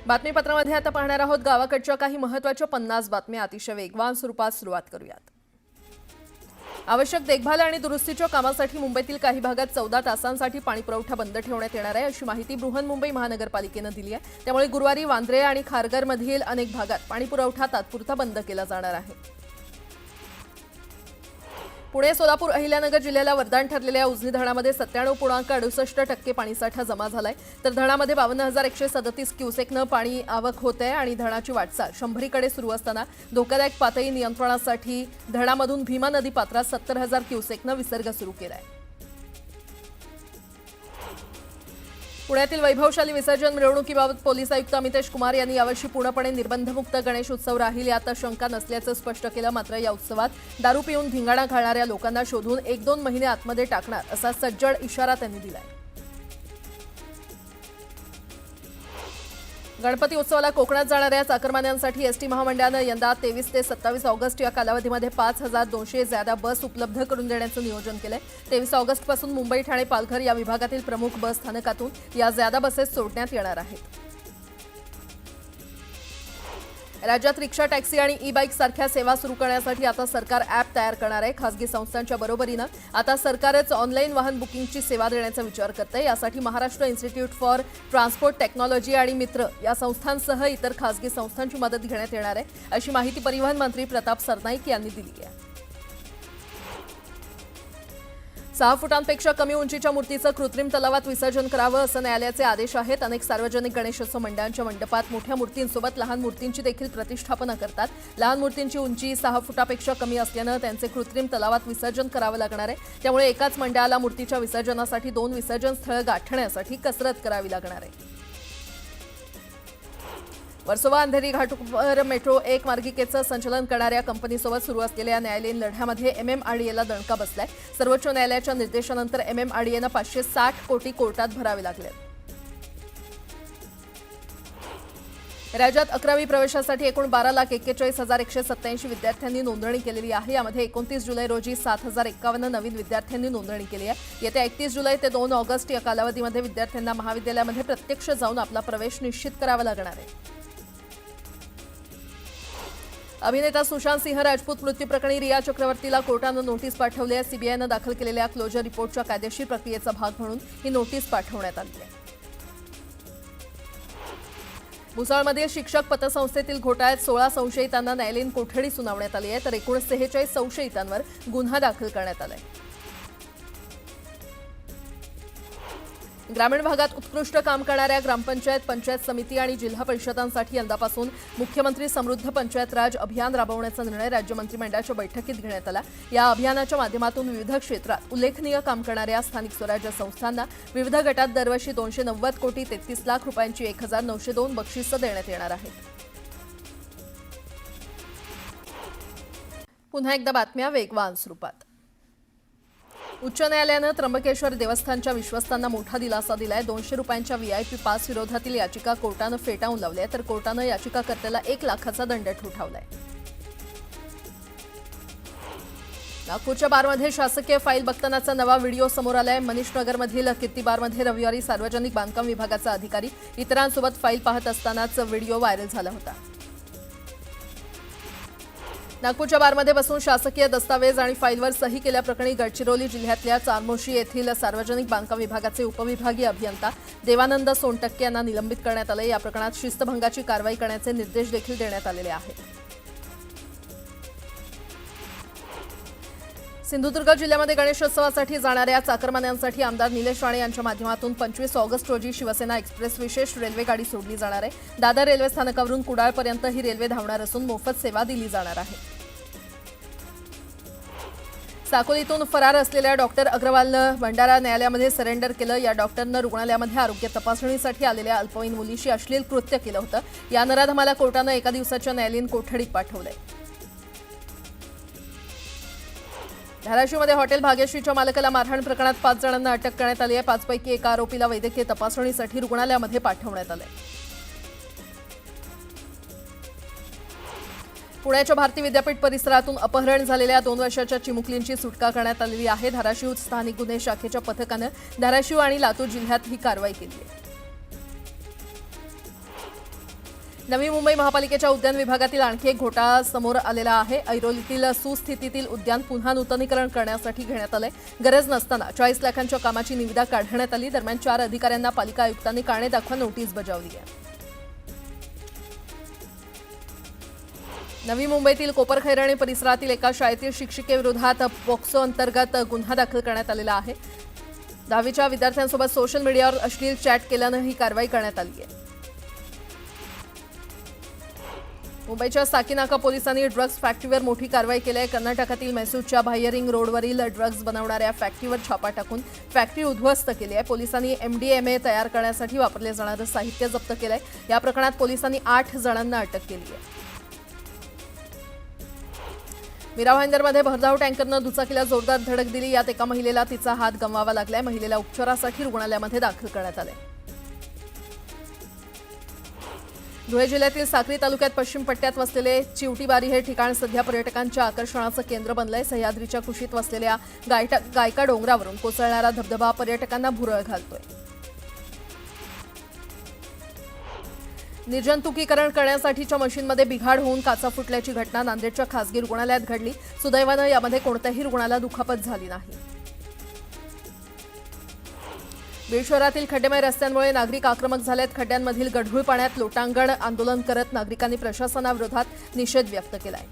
बातमीपत्रामध्ये आता पाहणार आहोत गावाकडच्या काही महत्त्वाच्या 50 बातम्या अतिशय वेगवान स्वरूपात सुरुवात करूयात। आवश्यक देखभाल आणि दुरुस्तीच्या कामासाठी मुंबईतील काही भागात 14 तासांसाठी पाणी पुरवठा बंद ठेवण्यात येणार आहे अशी माहिती बृहन्मुंबई महानगरपालिकेने दिली आहे। त्यामुळे गुरुवारी वांद्रे आणि खारघरमधील अनेक भागात पाणी पुरवठा तात्पुरता बंद केला जाणार आहे। पुणे सोलापूर अहिल्यानगर जिल्ह्याला वरदान ठरलेल्या उजनी धरणामध्ये 97.68% पाणीसाठा जमा झालाय तर धरणामध्ये 52,137 क्युसेकनं पाणी आवक होत आहे आणि धरणाची वाटचाल 100कडे सुरू असताना धोकादायक पातळी नियंत्रणासाठी धरणामधून भीमा नदी पात्रात 70,000 क्युसेकनं विसर्ग सुरू केलाय। पुण्यातील वैभवशाली विसर्जन मिरवणुकीबाबत पोलीस आयुक्त अमितेश कुमार यांनी यावर्षी पूर्णपणे निर्बंधमुक्त गणेश उत्सव राहील यात शंका नसल्याचं स्पष्ट केलं। मात्र या उत्सवात दारू पिऊन धिंगाणा घालणाऱ्या लोकांना शोधून 1-2 महिने आतमध्ये टाकणार असा सज्जड इशारा त्यांनी दिलाय। गणपती उत्सवाला कोकणात जाणाऱ्या चाकरमान्यांसाठी एसटी महामंडळानं यंदा 23 ते 27 ऑगस्ट या कालावधीमध्ये 5,200 ज्यादा बस उपलब्ध करून देण्याचं नियोजन केलंय। 23 ऑगस्टपासून मुंबई, ठाणे, पालघर या विभागातील प्रमुख बस स्थानकातून या ज्यादा बसेस सोडण्यात येणार आहेत। राज्यात रिक्षा, टॅक्सी आणि ई-बाईक सारख्या सेवा सुरू करण्यासाठी आता सरकार ॲप तयार करणार आहे। खासगी संस्थांच्या बरोबरीनं आता सरकारच ऑनलाईन वाहन बुकिंगची सेवा देण्याचा विचार करते। यासाठी Maharashtra institute for transport technology आणि मित्र या संस्थांसह इतर खासगी संस्थांची मदत घेण्यात येणार आहे अशी माहिती परिवहन मंत्री प्रताप सरनाईक यांनी दिली आहे। 6 फुटांपेक्षा कमी उंचीच्या मूर्तीचं कृत्रिम तलावात विसर्जन करावं असं न्यायालयाचे आदेश आहेत। अनेक सार्वजनिक गणेशोत्सव मंडळांच्या मंडपात मोठ्या मूर्तींसोबत लहान मूर्तींची देखील प्रतिष्ठापना करतात। लहान मूर्तींची उंची 6 फुटापेक्षा कमी असल्यानं त्यांचे कृत्रिम तलावात विसर्जन करावं लागणार आहे। त्यामुळे एकाच मंडळाला मूर्तीच्या विसर्जनासाठी 2 विसर्जन स्थळं गाठण्यासाठी कसरत करावी लागणार आहे। वर्सोवा अंधेरी घाटवर मेट्रो 1 मार्गिकेचं संचालन करणाऱ्या कंपनीसोबत सुरू असलेल्या न्यायालयीन लढ्यामध्ये MMRDAला दणका बसलाय। सर्वोच्च न्यायालयाच्या निर्देशानंतर MMRDAनं 560 कोटी कोर्टात भरावे लागले। राज्यात 11वी प्रवेशासाठी एकूण 12,41,187 विद्यार्थ्यांनी नोंदणी केलेली आहे। यामध्ये 29 जुलै रोजी 7,051 नवीन विद्यार्थ्यांनी नोंदणी केली आहे। येत्या 31 जुलै ते 2 ऑगस्ट या कालावधीमध्ये विद्यार्थ्यांना महाविद्यालयामध्ये प्रत्यक्ष जाऊन आपला प्रवेश निश्चित करावा लागणार आहे। अभिनेता सुशांत सिंह राजपूत मृत्यू प्रकरणी रिया चक्रवर्तीला कोर्टानं नोटीस पाठवली आहे। सीबीआयनं दाखल केलेल्या क्लोजर रिपोर्टच्या कायदेशीर प्रक्रियेचा भाग म्हणून ही नोटीस पाठवण्यात आली आहे। भुसावळमधील शिक्षक पतसंस्थेतील घोटाळ्यात 16 संशयितांना न्यायालयीन कोठडी सुनावण्यात आली आहे तर एकूण 46 संशयितांवर गुन्हा दाखल करण्यात आला आहे। ग्रामीण भागात उत्कृष्ट काम करणाऱ्या ग्रामपंचायत, पंचायत समिती आणि जिल्हा परिषदांसाठी यंदापासून मुख्यमंत्री समृद्ध पंचायत राज अभियान राबवण्याचा निर्णय राज्य मंत्रिमंडळाच्या बैठकीत घेण्यात आला। या अभियानाच्या माध्यमातून विविध क्षेत्रात उल्लेखनीय काम करणाऱ्या स्थानिक स्वराज्य संस्थांना विविध गटात दरवर्षी 290 कोटी 33 लाख रुपयांची 1,902 बक्षिसं देण्यात येणार आहेत। पुन्हा एकदा बातम्या वेगवान स्वरूपात। उच्च न्यायालयानं त्र्यंबकेश्वर देवस्थानच्या विश्वस्तांना मोठा दिलासा दिलाय। 200 रुपयांच्या VIP पास विरोधातील याचिका कोर्टानं फेटाळून लावली आहे तर कोर्टानं याचिकाकर्त्याला 1 लाखाचा दंड ठोठावलाय। नागपूरच्या बारमध्ये शासकीय फाईल बघतानाचा नवा व्हिडिओ समोर आलाय। मनीष नगरमधील कीर्ती बारमध्ये रविवारी सार्वजनिक बांधकाम विभागाचा अधिकारी इतरांसोबत फाईल पाहत असतानाच व्हिडिओ व्हायरल झाला होता। नागपूरच्या बारमध्ये बसून शासकीय दस्तावेज आणि फाईलवर सही केल्याप्रकरणी गडचिरोली जिल्ह्यातल्या चारमोशी येथील सार्वजनिक बांधकाम विभागाचे उपविभागीय अभियंता देवानंद सोनटक्के यांना निलंबित करण्यात आले। या प्रकरणात शिस्तभंगाची कारवाई करण्याचे निर्देश देखील देण्यात आलेले आहेत। सिंधुदुर्ग जिल्ह्यामध्ये गणेशोत्सवासाठी जाणाऱ्या चाकरमान्यांसाठी आमदार निलेश राणे यांच्या माध्यमातून 25 ऑगस्ट रोजी शिवसेना एक्सप्रेस विशेष रेल्वे गाडी सोडली जाणार आहे। दादर रेल्वे स्थानकावरून कुडाळपर्यंत ही रेल्वे धावणार असून मोफत सेवा दिली जाणार आहे। साकोलीतून फरार असलेल्या डॉक्टर अग्रवालनं भंडारा न्यायालयामध्ये सरेंडर केलं। या डॉक्टरनं रुग्णालयामध्ये आरोग्य तपासणीसाठी आलेल्या अल्पवयीन मुलीशी अश्लील कृत्य केलं होतं। या नराधमाला कोर्टानं एका दिवसाच्या न्यायालयीन कोठडीत पाठवलंय। धाराशिवमध्ये हॉटेल भाग्यश्रीच्या मालकाला मारहाण प्रकरणात 5 जणांना अटक करण्यात आली आहे। 5 पैकी एका आरोपीला वैद्यकीय तपासणीसाठी रुग्णालयामध्ये पाठवण्यात आले। पुण्याच्या भारती विद्यापीठ परिसरातून अपहरण झालेल्या 2 वर्षाच्या चिमुकलींची सुटका करण्यात आलेली आहे। धाराशिव स्थानिक गुन्हे शाखेच्या पथकानं धाराशिव आणि लातूर जिल्ह्यात ही कारवाई केली आहे। नवी मुंबई महापालिकेच्या उद्यान विभागातील आणखी एक घोटाळा समोर आलेला आहे। ऐरोलीतील सुस्थितीतील उद्यान पुन्हा नूतनीकरण करण्यासाठी घेण्यात आले। गरज नसताना 40 लाखांच्या कामाची निविदा काढण्यात आली। दरम्यान 4 अधिकाऱ्यांना पालिका आयुक्तांनी कारणे दाखवा नोटीस बजावली आहे। नवी मुंबईतील कोपरखैरणे परिसरातील एका शाळेतील शिक्षिकेविरोधात पॉक्सो अंतर्गत गुन्हा दाखल करण्यात आलेला आहे। 10वीच्या विद्यार्थ्यांसोबत सोशल मीडियावर अश्लील चॅट केल्यानं ही कारवाई करण्यात आली आहे। मुंबईच्या साकीनाका पोलिसांनी ड्रग्ज फॅक्टरीवर मोठी कारवाई केली आहे। कर्नाटकातील मैसूरच्या बाह्यरिंग रोडवरील ड्रग्ज बनवणाऱ्या फॅक्टरीवर छापा टाकून फॅक्टरी उद्ध्वस्त केली आहे। पोलिसांनी MDMA तयार करण्यासाठी वापरले जाणारं साहित्य जप्त केलं आहे। या प्रकरणात पोलिसांनी 8 जणांना अटक केली आहे। मीरा भाईंदरमध्ये भरधाव टँकरनं दुचाकीला जोरदार धडक दिली। यात एका महिलेला तिचा हात गमवावा लागलाय। महिलेला उपचारासाठी रुग्णालयामध्ये दाखल करण्यात आले। धुळे जिल्ह्यातील साक्री तालुक्यात पश्चिम पट्ट्यात वसलेले चिवटीबारी हे ठिकाण सध्या पर्यटकांच्या आकर्षणाचं केंद्र बनलंय। सह्याद्रीच्या कुशीत वसलेल्या गायका डोंगरावरून कोसळणारा धबधबा पर्यटकांना भुरळ घालतोय। निर्जंतुकीकरण करण्यासाठीच्या मशीनमध्ये बिघाड होऊन काचा फुटल्याची घटना नांदेडच्या खासगी रुग्णालयात घडली। सुदैवानं यामध्ये कोणत्याही रुग्णाला दुखापत झाली नाही। बीड शहरातील खड्डेमय रस्त्यांमुळे नागरिक आक्रमक झालेत। खड्ड्यांमधील गढूळ पाण्यात लोटांगण आंदोलन करत नागरिकांनी प्रशासनाविरोधात निषेध व्यक्त केलाय।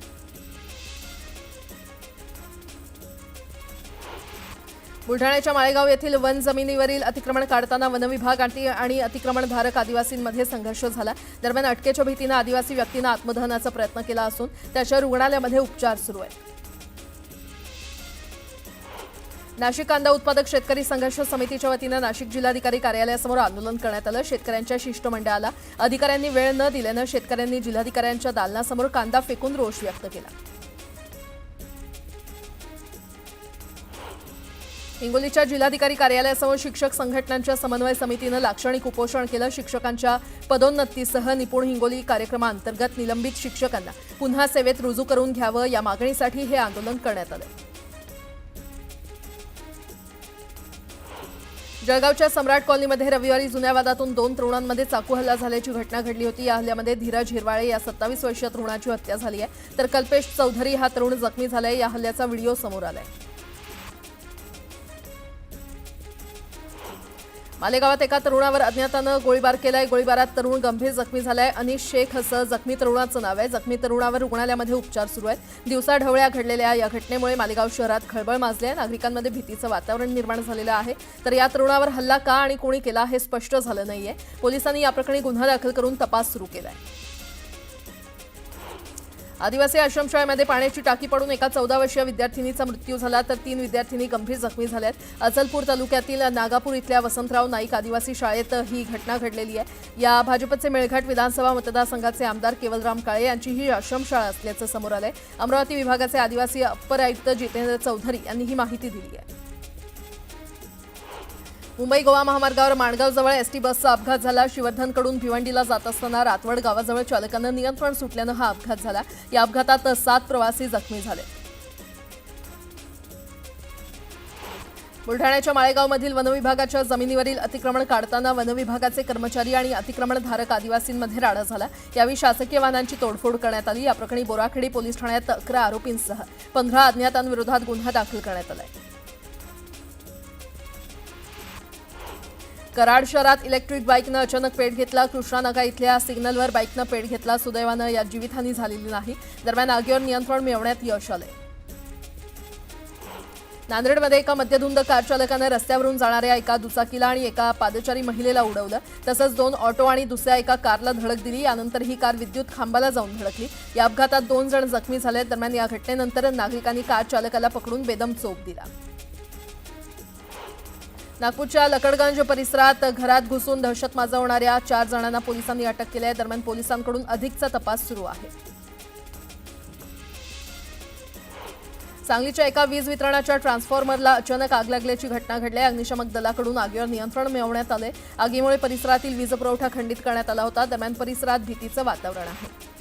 बुलढाण्याच्या माळेगाव येथील वन जमिनीवरील अतिक्रमण काढताना वनविभाग आणि अतिक्रमणधारक आदिवासींमध्ये संघर्ष झाला। दरम्यान अटकेच्या भीतीनं आदिवासी व्यक्तीनं आत्मदहनाचा प्रयत्न केला असून त्याच्या रुग्णालयामध्ये उपचार सुरू आहेत। नाशिक कांदा उत्पादक शेतकरी संघर्ष समितीच्या वतीनं नाशिक जिल्हाधिकारी कार्यालयासमोर आंदोलन करण्यात आलं। शेतकऱ्यांच्या शिष्टमंडळाला अधिकाऱ्यांनी वेळ न दिल्यानं शेतकऱ्यांनी जिल्हाधिकाऱ्यांच्या दालनासमोर कांदा फेकून रोष व्यक्त केला। हिंगोलीच्या जिल्हाधिकारी कार्यालयासमोर शिक्षक संघटनांच्या समन्वय समितीनं लाक्षणिक उपोषण केलं। शिक्षकांच्या पदोन्नतीसह निपुण हिंगोली कार्यक्रमाअंतर्गत निलंबित शिक्षकांना पुन्हा सेवेत रुजू करून घ्यावं या मागणीसाठी हे आंदोलन करण्यात आलं। जळगावच्या सम्राट कॉलनीमध्ये रविवारी जुन्या वादातून 2 तरुणांमध्ये चाकू हल्ला झाल्याची घटना घडली होती। या हल्ल्यामध्ये धीरज हिरवाळे या 27 वर्षीय तरुणाची हत्या झाली आहे, तर कल्पेश चौधरी हा तरुण जखमी झालाय। या हल्ल्याचा व्हिडिओ समोर आलाय। मालेगावात एका तरुणावर अज्ञातानं गोळीबार केलाय। गोळीबारात तरुण गंभीर जखमी झालाय। अनिश शेख असं जखमी तरुणाचं नाव आहे। जखमी तरुणावर रुग्णालयामध्ये उपचार सुरू आहेत। दिवसाढवळ्या घडलेल्या या घटनेमुळे मालेगाव शहरात खळबळ माजली आहे। नागरिकांमध्ये भीतीचं वातावरण निर्माण झालेलं आहे। तर या तरुणावर हल्ला का आणि कोणी केला हे स्पष्ट झालं नाहीये। पोलिसांनी या प्रकरणी गुन्हा दाखल करून तपास सुरू केलाय। आदिवासी आश्रमशाळेमध्ये पाण्याची टाकी पडून एका 14 वर्षीय विद्यार्थिनीचा मृत्यू झाला, तर 3 विद्यार्थिनी गंभीर जखमी झाल्यात। अचलपूर तालुक्यातील नागापूर इथल्या वसंतराव नाईक आदिवासी शाळेत ही घटना घडलेली आहे। या भाजपचे मेळघाट विधानसभा मतदारसंघाचे आमदार केवलराम काळे यांची ही आश्रमशाळा असल्याचं समोर आलंय। अमरावती विभागाचे आदिवासी अप्पर आयुक्त जितेंद्र चौधरी यांनी ही माहिती दिली आहे। मुंबई गोवा महामार्गावर माणगावजवळ एसटी बसचा अपघात झाला। श्रीवर्धनकडून भिवंडीला जात असताना रातवड गावाजवळ चालकानं नियंत्रण सुटल्यानं हा अपघात झाला। या अपघातात 7 प्रवासी जखमी झाले। बुलढाण्याच्या माळेगावमधील वनविभागाच्या जमिनीवरील अतिक्रमण काढताना वनविभागाचे कर्मचारी आणि अतिक्रमणधारक आदिवासींमध्ये राडा झाला। यावेळी शासकीय वाहनांची तोडफोड करण्यात आली। या प्रकरणी बोराखेडी पोलीस ठाण्यात 11 आरोपींसह 15 अज्ञातांविरोधात गुन्हा दाखल करण्यात आलाय। कराड शहरात इलेक्ट्रिक बाईकनं अचानक पेट घेतला। कृष्णानगा इथल्या सिग्नलवर बाईकनं पेट घेतला। सुदैवानं यात जीवितहानी झालेली नाही। दरम्यान आगीवर नियंत्रण मिळवण्यात यश आले। नांदेडमध्ये एका मद्यधुंद कार चालकानं रस्त्यावरून जाणाऱ्या एका दुचाकीला आणि एका पादचारी महिलेला उडवलं, तसंच 2 ऑटो आणि दुसऱ्या एका कारला धडक दिली। यानंतर ही कार विद्युत खांबाला जाऊन धडकली। या अपघातात 2 जण जखमी झाले। दरम्यान या घटनेनंतर नागरिकांनी कार चालकाला पकडून बेदम चोप दिला। नागपूरच्या लकडगंज परिसरात घरात घुसून दहशत माजवणाऱ्या 4 जणांना पोलिसांनी अटक केली आहे। दरम्यान पोलिसांकडून अधिकचा तपास सुरू आहे। सांगलीच्या एका वीज वितरणाच्या ट्रान्सफॉर्मरला अचानक आग लागल्याची घटना घडली आहे। अग्निशमक दलाकडून आगीवर नियंत्रण मिळवण्यात आले। आगीमुळे परिसरातील वीज पुरवठा खंडित करण्यात आला होता। दरम्यान परिसरात भीतीचं वातावरण आहे।